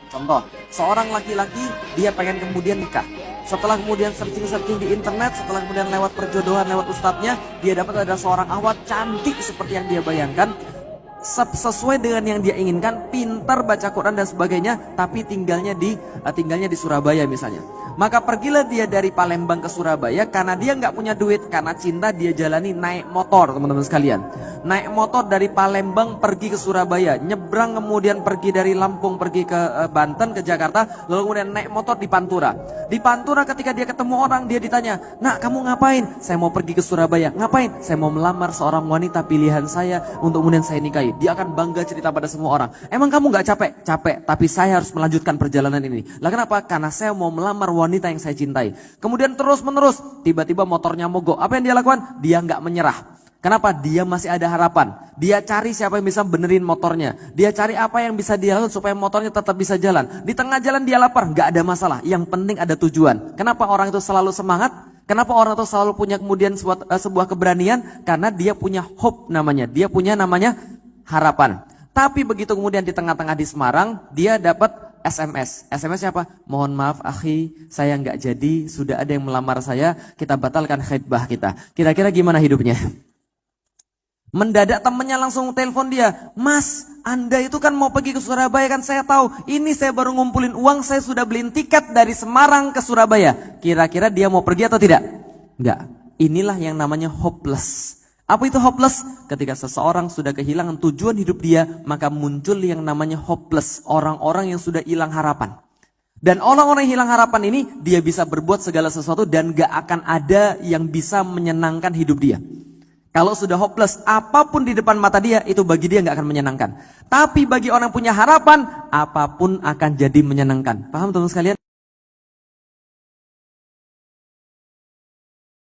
Contoh, seorang laki-laki dia pengen kemudian nikah. Setelah kemudian searching-searching di internet, setelah kemudian lewat perjodohan, lewat ustadznya, dia dapat ada seorang awat cantik seperti yang dia bayangkan, sesuai dengan yang dia inginkan, pintar baca Quran dan sebagainya, tapi tinggalnya di Surabaya misalnya. Maka pergilah dia dari Palembang ke Surabaya karena dia nggak punya duit, karena cinta dia jalani naik motor, teman-teman sekalian. Naik motor dari Palembang pergi ke Surabaya, nyebrang kemudian pergi dari Lampung pergi ke Banten, ke Jakarta, lalu kemudian naik motor di Pantura. Di Pantura ketika dia ketemu orang, dia ditanya, "Nak, kamu ngapain?" "Saya mau pergi ke Surabaya." "Ngapain?" "Saya mau melamar seorang wanita pilihan saya untuk kemudian saya nikahi." Dia akan bangga cerita pada semua orang. "Emang kamu nggak capek?" "Capek, tapi saya harus melanjutkan perjalanan ini." "Lah kenapa?" "Karena saya mau melamar wanita yang saya cintai." Kemudian terus menerus, tiba-tiba motornya mogok. Apa yang dia lakukan? Dia nggak menyerah. Kenapa? Dia masih ada harapan. Dia cari siapa yang bisa benerin motornya. Dia cari apa yang bisa dia lakukan supaya motornya tetap bisa jalan. Di tengah jalan dia lapar, nggak ada masalah. Yang penting ada tujuan. Kenapa orang itu selalu semangat? Kenapa orang itu selalu punya kemudian sebuah keberanian? Karena dia punya hope namanya. Dia punya namanya harapan. Tapi begitu kemudian di tengah-tengah di Semarang, dia dapat SMS. SMS siapa? "Mohon maaf akhi, saya nggak jadi, sudah ada yang melamar saya, kita batalkan khidbah kita." Kira-kira gimana hidupnya? Mendadak temennya langsung telepon dia, "Mas, Anda itu kan mau pergi ke Surabaya kan, saya tahu. Ini saya baru ngumpulin uang, saya sudah beliin tiket dari Semarang ke Surabaya." Kira-kira dia mau pergi atau tidak? Enggak. Inilah yang namanya hopeless. Apa itu hopeless? Ketika seseorang sudah kehilangan tujuan hidup dia, maka muncul yang namanya hopeless. Orang-orang yang sudah hilang harapan. Dan orang-orang yang hilang harapan ini, dia bisa berbuat segala sesuatu dan gak akan ada yang bisa menyenangkan hidup dia. Kalau sudah hopeless, apapun di depan mata dia, itu bagi dia gak akan menyenangkan. Tapi bagi orang yang punya harapan, apapun akan jadi menyenangkan. Paham teman-teman sekalian?